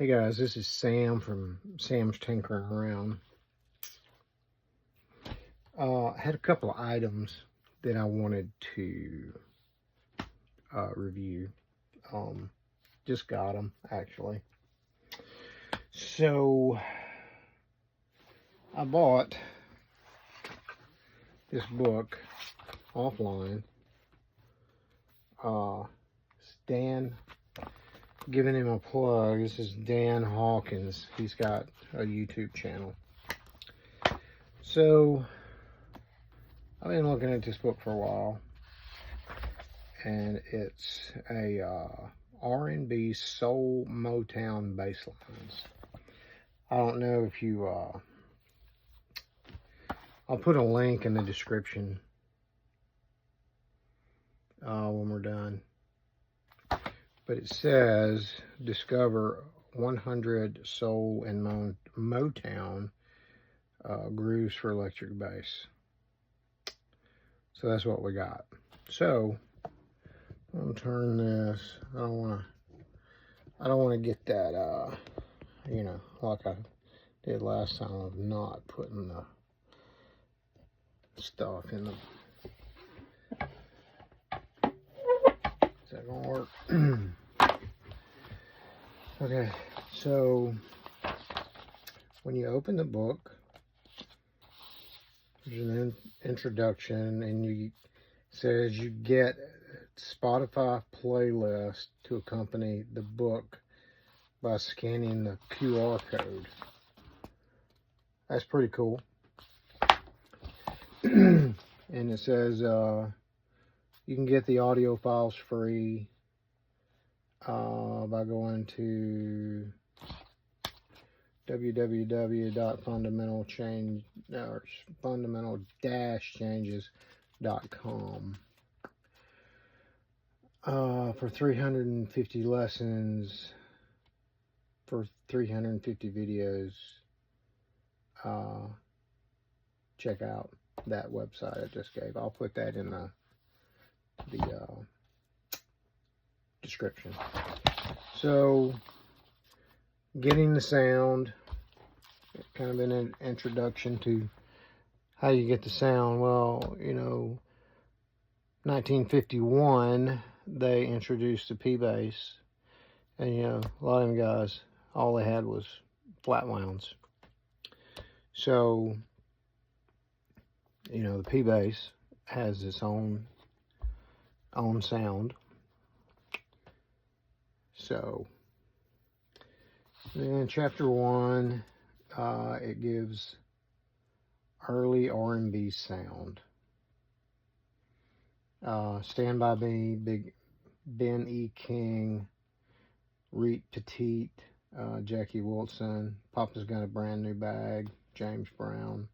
Hey guys, this is Sam from Sam's Tinkering Around. I had a couple of items that I wanted to review. Just got them, actually. So, I bought this book offline. Dan, giving him a plug, this is Dan Hawkins. He's got a YouTube channel. So, I've been looking at this book for a while, and it's a R&B soul Motown bass lines. I don't know if you, I'll put a link in the description when we're done. But it says, discover 100 soul and Motown grooves for electric bass. So that's what we got. So I'm gonna turn this. I don't want to get that you know, like I did last time of not putting the stuff in the. Is that gonna work? Okay, so when you open the book, there's an introduction, and it says you get Spotify playlist to accompany the book by scanning the QR code. That's pretty cool. And it says you can get the audio files free by going to fundamental-changes.com for 350 lessons, for 350 videos. Check out that website I just gave. I'll put that in the description. So, getting the sound, kind of an introduction to how you get the sound. Well, you know, 1951 they introduced the P bass, and you know, a lot of them guys, all they had was flat wounds. So, you know, the P bass has its own sound. So, in chapter 1, it gives early R&B sound. Stand By Me, Big Ben E. King, Reet Petite, Jackie Wilson, Papa's Got a Brand New Bag, James Brown.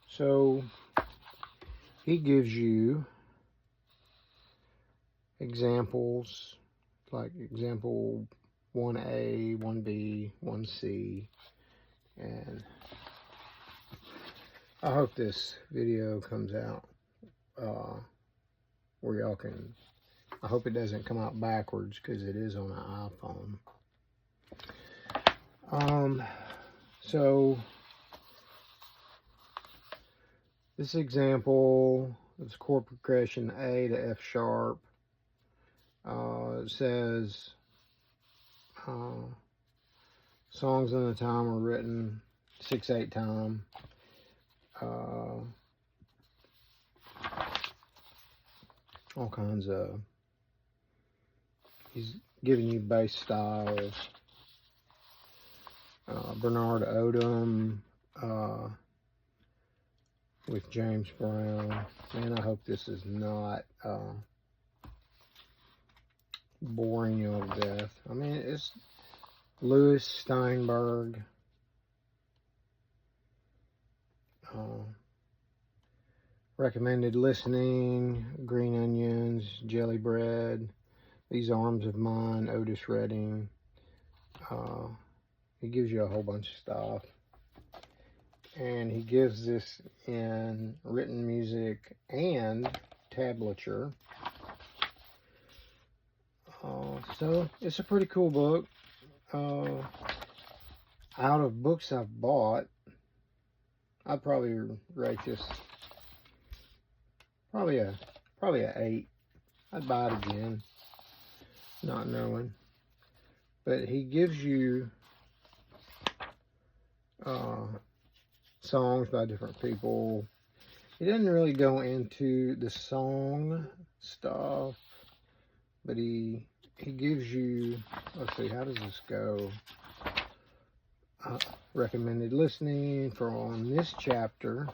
So he gives you examples, like example 1A, 1B, 1C, and I hope this video comes out where y'all can, I hope it doesn't come out backwards because it is on an iPhone. So this example is chord progression A to F sharp. It says songs in the time are written 6/8 time. All kinds of, he's giving you bass styles. Bernard Odom with James Brown. Man, I hope this is not boring you to death. I mean, it's Louis Steinberg. Recommended listening, Green Onions, Jelly Bread, These Arms of Mine, Otis Redding. He gives you a whole bunch of stuff. And he gives this in written music and tablature. So it's a pretty cool book. Out of books I've bought, I'd probably rate this probably a 8. I'd buy it again, not knowing. But he gives you songs by different people. He doesn't really go into the song stuff, but he gives you, let's see, how does this go? Recommended listening for on this chapter.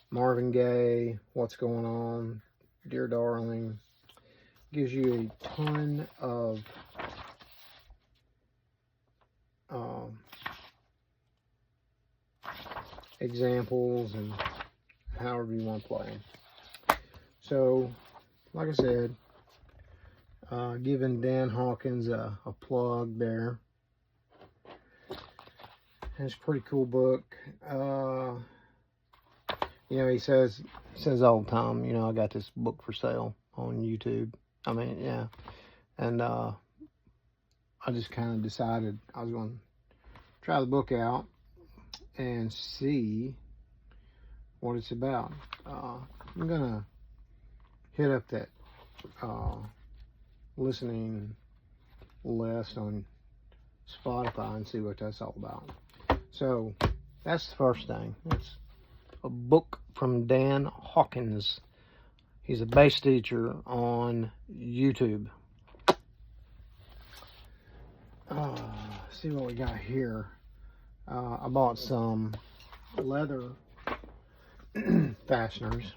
Marvin Gaye, What's Going On, Dear Darling. Gives you a ton of examples and however you want to play them. So, like I said, giving Dan Hawkins a plug there. It's a pretty cool book. You know, he says all the time, you know, I got this book for sale on YouTube. I mean, yeah. And I just kind of decided I was going to try the book out and see what it's about. I'm going to hit up that listening list on Spotify and see what that's all about. So that's the first thing. It's a book from Dan Hawkins. He's a bass teacher on YouTube. See what we got here. I bought some leather fasteners.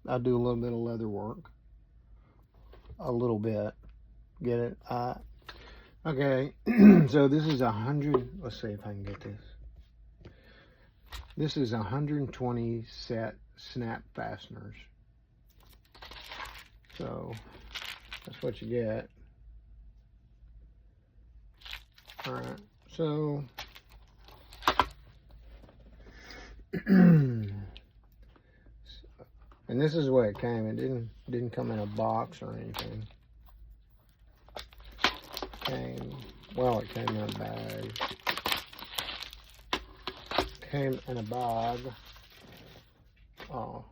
I do a little bit of leather work. A little bit. Get it? Okay. So this is 100. Let's see if I can get this. This is 120 set snap fasteners. So that's what you get. All right. So and this is the way it came. It didn't come in a box or anything. It came in a bag. Came in a bag. Oh.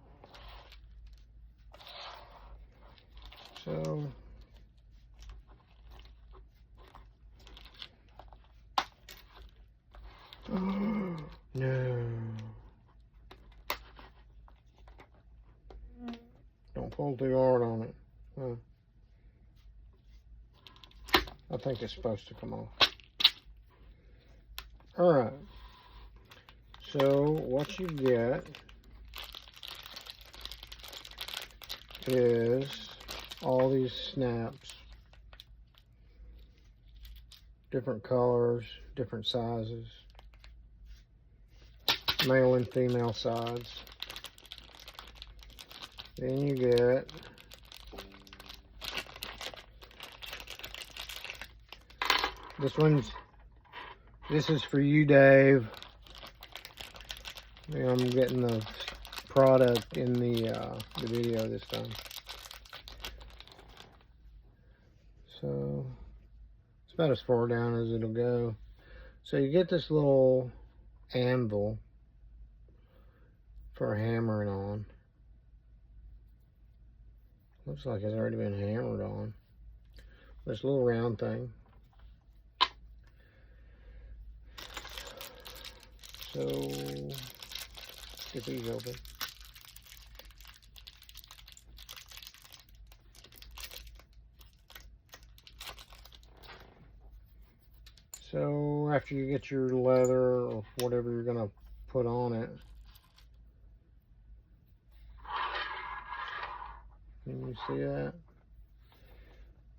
So no. Don't pull too hard on it. Huh. I think it's supposed to come off. Alright. So what you get is all these snaps. Different colors, different sizes. Male and female sides. Then you get this is for you, Dave. I'm getting the product in the video this time. So it's about as far down as it'll go. So you get this little anvil for hammering on. Looks like it's already been hammered on. This little round thing. So get these open. So after you get your leather or whatever you're gonna put on it, can you see that?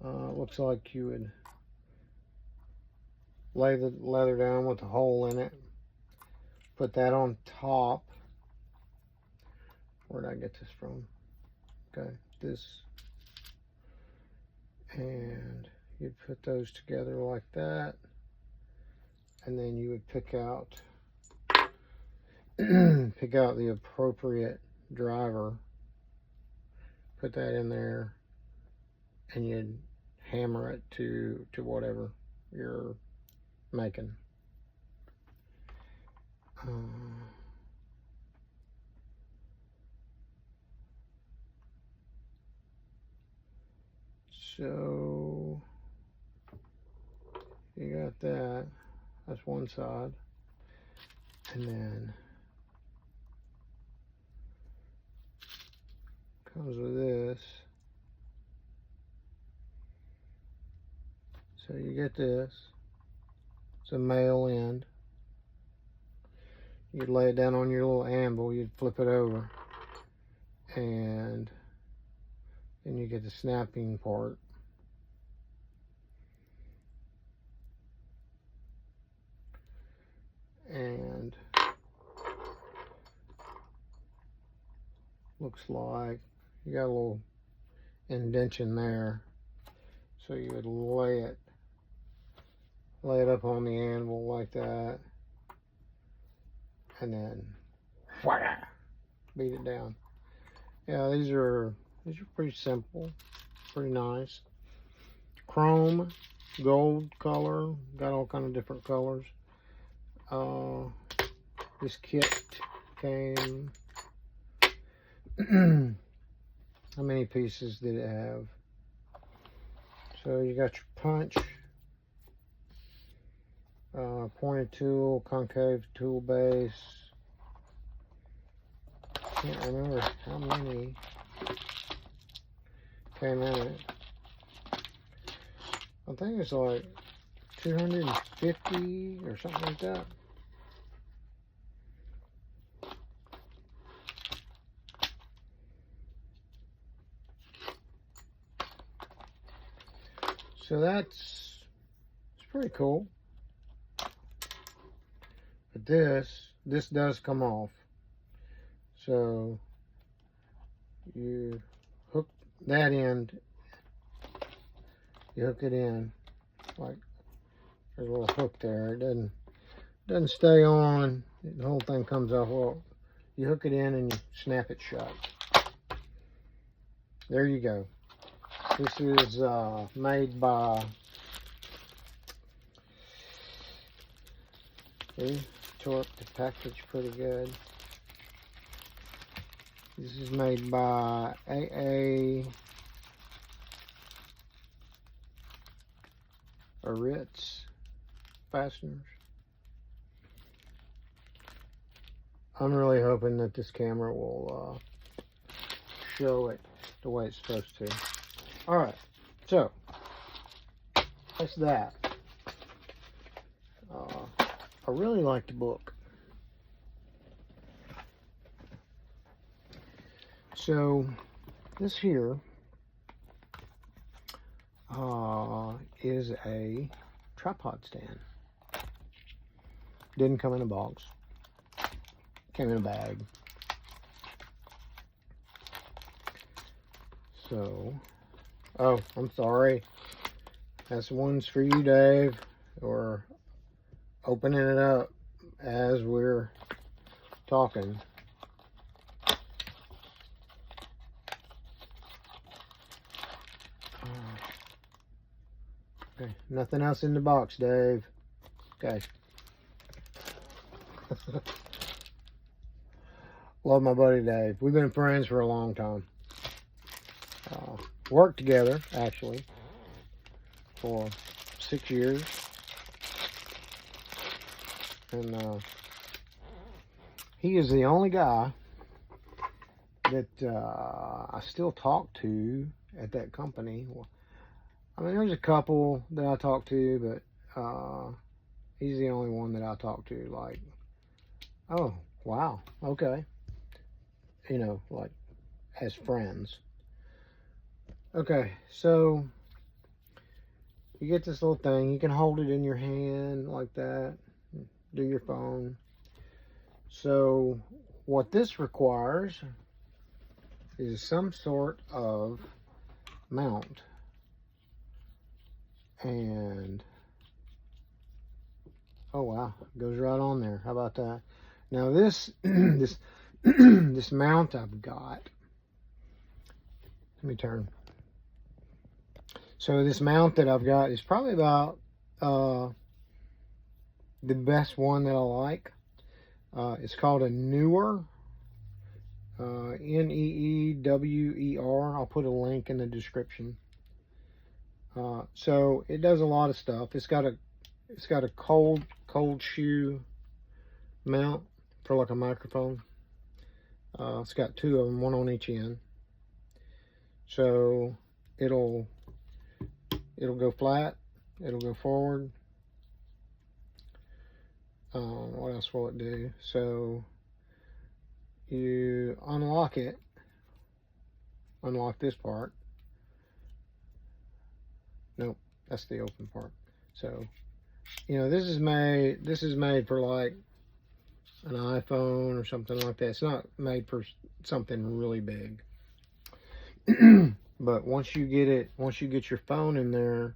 Looks like you would lay the leather down with a hole in it. Put that on top. Where did I get this from? Okay, this. And you'd put those together like that. And then you would pick out the appropriate driver. Put that in there. And you'd hammer it to whatever you're making. So you got that. That's one side. And then comes with this. So you get this. It's a male end. You'd lay it down on your little anvil, you'd flip it over, and then you get the snapping part. And looks like you got a little indentation there, so you would lay it up on the anvil like that, and then beat it down. Yeah, these are pretty simple, pretty nice. Chrome, gold color, got all kind of different colors. This kit came. How many pieces did it have? So you got your punch, pointed tool, concave tool base. Can't remember how many came in it. I think it's like 250 or something like that. So it's pretty cool. But this does come off. So you hook that end, you hook it in, like there's a little hook there. It doesn't stay on. The whole thing comes off. Well, you hook it in and you snap it shut. There you go. This is made by, tore up the package pretty good. This is made by AA Ritz fasteners. I'm really hoping that this camera will show it the way it's supposed to. Alright, so that's that. I really like the book. So this here is a tripod stand. Didn't come in a box. Came in a bag. So, oh, I'm sorry. That's one's for you, Dave. We're opening it up as we're talking. Okay, nothing else in the box, Dave. Okay. Love my buddy Dave. We've been friends for a long time. Worked together, actually, for 6 years. And he is the only guy that I still talk to at that company. I mean, there's a couple that I talk to, but he's the only one that I talk to, like, oh, wow, okay. You know, like, as friends. Okay, so you get this little thing. You can hold it in your hand like that, do your phone. So what this requires is some sort of mount. And oh wow, it goes right on there. How about that? Now this this mount I've got, let me turn. So this mount that I've got is probably about the best one that I like. It's called a Neewer, Neewer. I'll put a link in the description. So it does a lot of stuff. It's got a cold shoe mount for like a microphone. It's got two of them, one on each end. So it'll go flat, it'll go forward. What else will it do? So you unlock it, unlock this part. Nope, that's the open part. So, you know, this is made for like an iPhone or something like that. It's not made for something really big. But once you get your phone in there,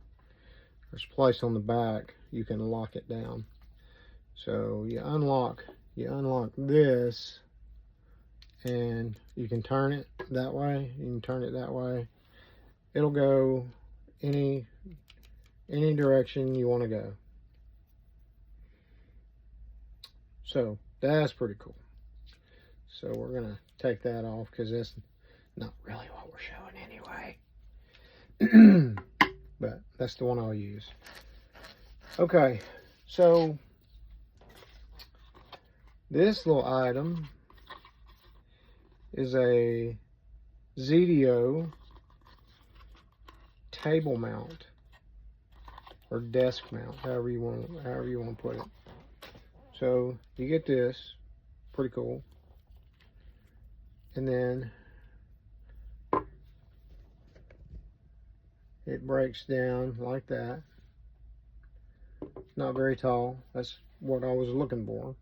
there's a place on the back you can lock it down. So you unlock this, and you can turn it that way, you can turn it that way. It'll go any direction you want to go. So that's pretty cool. So we're gonna take that off because that's not really what we're showing anyway. But that's the one I'll use. Okay, so this little item is a ZDO table mount or desk mount, however you want to put it. So you get this, pretty cool, and then it breaks down like that. Not very tall. That's what I was looking for.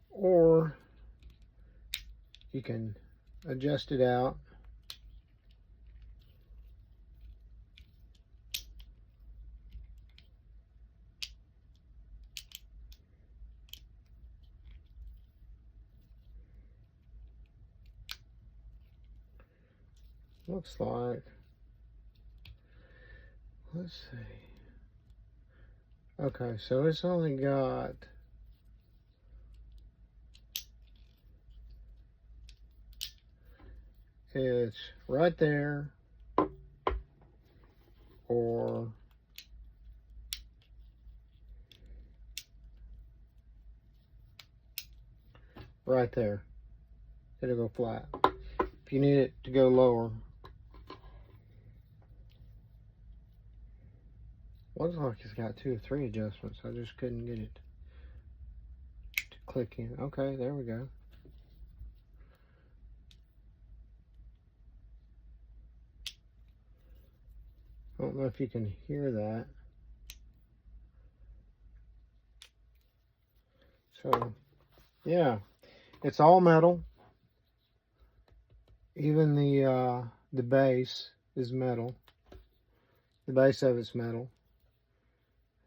Or you can adjust it out. Looks like, let's see. Okay, so it's only got it's right there, or right there. It'll go flat. If you need it to go lower, looks like it's got 2 or 3 adjustments. I just couldn't get it to click in. Okay, there we go. I don't know if you can hear that. So, yeah, it's all metal. Even the base is metal. The base of it's metal.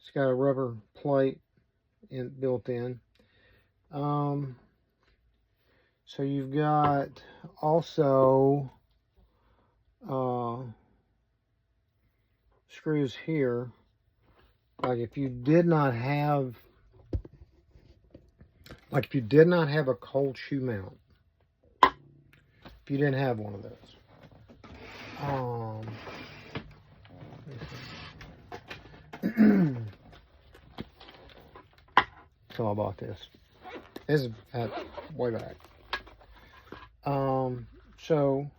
It's got a rubber plate built in. So you've got also screws here. Like if you did not have a cold shoe mount, if you didn't have one of those, so I bought this. This is way back. So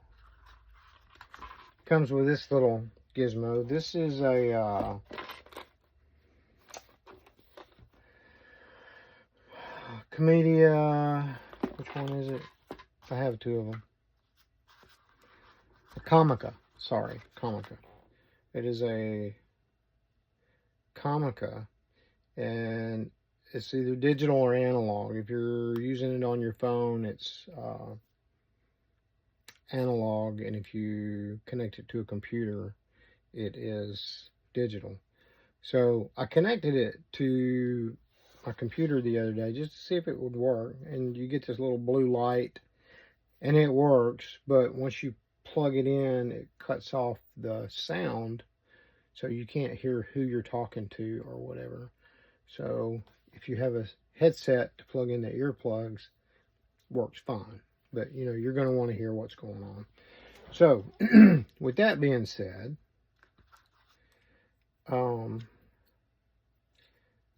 comes with this little gizmo. This is a Comedia. Which one is it? I have 2 of them. A Comica. Sorry, Comica. It is a Comica, and it's either digital or analog. If you're using it on your phone, it's analog, and if you connect it to a computer, it is digital. So I connected it to my computer the other day just to see if it would work, and you get this little blue light, and it works, but once you plug it in, it cuts off the sound so you can't hear who you're talking to or whatever. So if you have a headset to plug into earplugs, works fine. But you know, you're going to want to hear what's going on. So with that being said,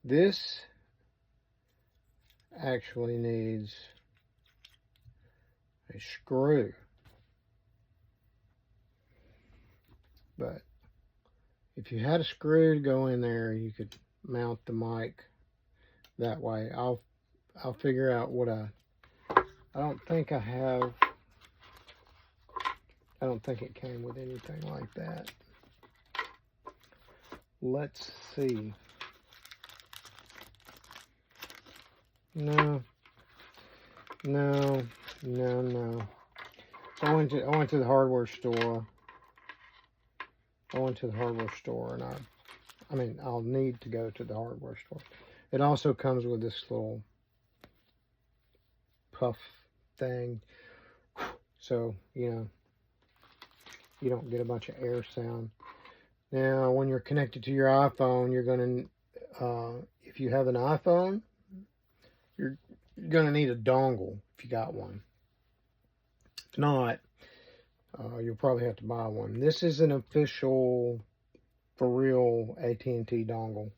this actually needs a screw. But if you had a screw to go in there, you could mount the mic that way. I'll figure out what I don't think I have. I don't think it came with anything like that. Let's see. No. So I went to the hardware store. And I'll need to go to the hardware store. It also comes with this little puff thing. So, you know, you don't get a bunch of air sound. Now, when you're connected to your iPhone, you're going to, if you have an iPhone, you're going to need a dongle if you got one. If not, you'll probably have to buy one. This is an official, for real AT&T dongle.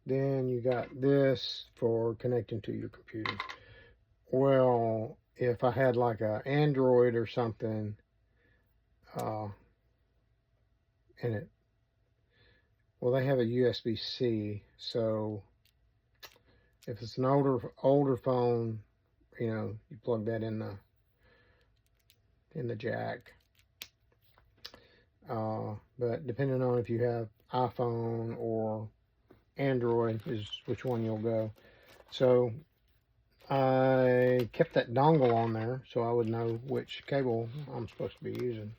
Then you got this for connecting to your computer. Well, if I had like a Android or something, in it, well, they have a USB-C, so if it's an older phone, you know, you plug that in the jack. But depending on if you have iPhone or Android is which one you'll go. So I kept that dongle on there so I would know which cable I'm supposed to be using.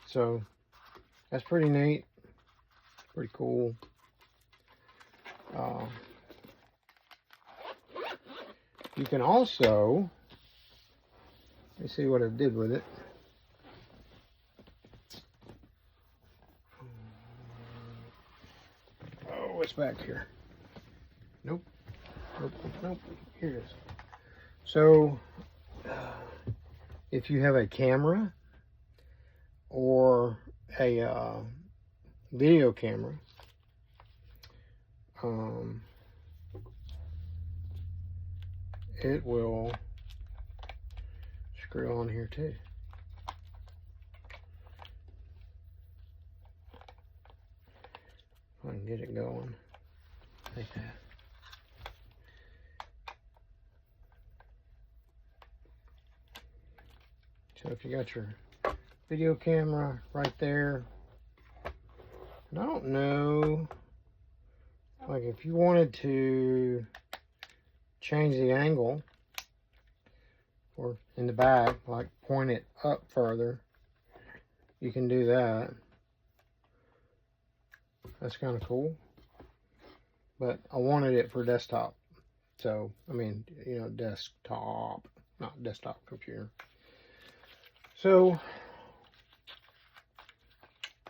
So that's pretty neat, pretty cool. You can also, let me see what I did with it. Oh, it's back here. Nope. Here it is. So if you have a camera or a video camera, it will screw on here too. If I can get it going like that. So if you got your video camera right there, and I don't know, like if you wanted to change the angle or in the back, like point it up further, you can do that. That's kind of cool. But I wanted it for desktop. So, I mean, you know, desktop, not desktop computer. So,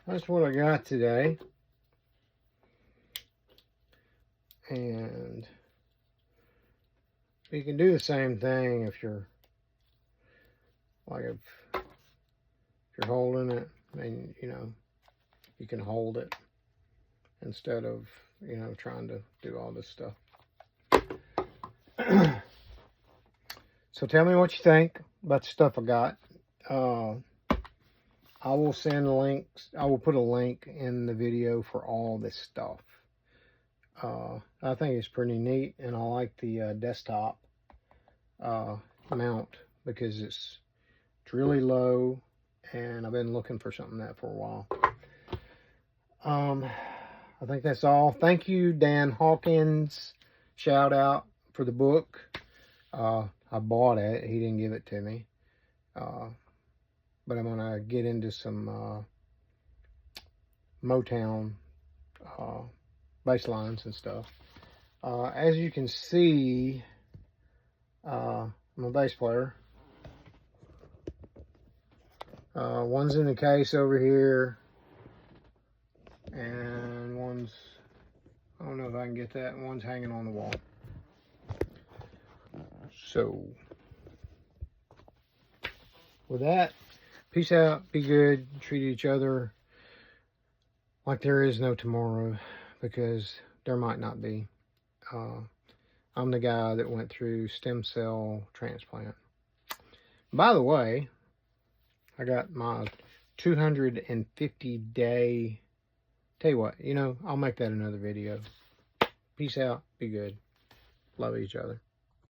that's what I got today. And you can do the same thing if you're, like if you're holding it, and you know, you can hold it instead of, you know, trying to do all this stuff. So tell me what you think about the stuff I got. I will send links. I will put a link in the video for all this stuff. I think it's pretty neat, and I like the desktop mount because it's really low, and I've been looking for something like that for a while. I think that's all. Thank you, Dan Hawkins. Shout out for the book. I bought it. He didn't give it to me. But I'm going to get into some Motown bass lines and stuff. As you can see, I'm a bass player. One's in the case over here, and one's, I don't know if I can get that, one's hanging on the wall. So, with that, peace out, be good, treat each other like there is no tomorrow, because there might not be. I'm the guy that went through stem cell transplant. By the way, I got my 250 day, tell you what, I'll make that another video. Peace out, be good, love each other.